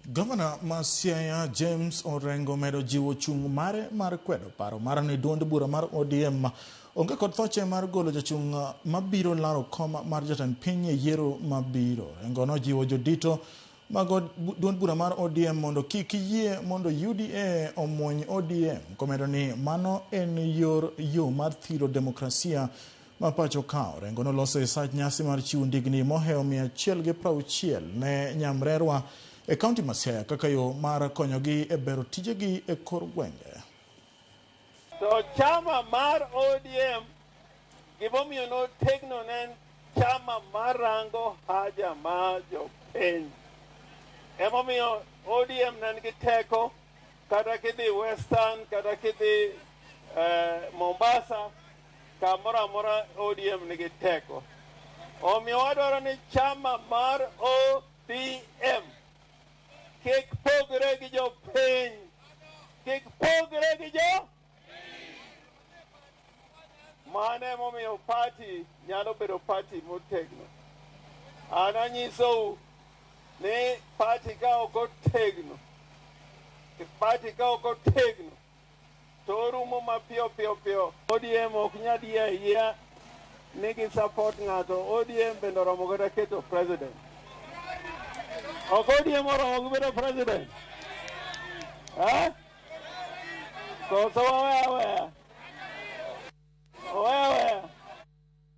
Gavana Masiaya James Orengo medo jiwo chung mare mar kwedo paro mar ni duond bura mar ODM onge kod thoche mar golo jachung mabiro laro kom mar jatend piny e yiero mabiro. Orengo nojiwo jodito mag duond bura mar ODM mondo kik yie mondo UDA omuony ODM, komedo ni mano en yo mar thiro demokrasia ma pacho ka. Orengo noloso sach nyasi mar chiwo ndigni moheo 160 ne nyamrerwa e kaunti Masiaya kaka yo mar konyogi e bero tijegi e kor gwenge. So chama mar ODM gimomiyo notegno nen chama marango haja ma jopiny. Emomiyo ODM nen gi teko kata kidhi Western kata kidhi Mombasa kamoro amora ODM nigi teko. Omiyo wadwaro ni chama mar ODM kik pogre gi jopiny, kik pogre gi mano emomiyo party nyalo bedo party motegno. An anyisou ni party ka ok otegno, to orumo mapiyo piyo. ODM ok nyal yie ni gi support ng'ato. ODM bende oromo kata keto president. Ok ODM oromo gi bedo president. So waweya.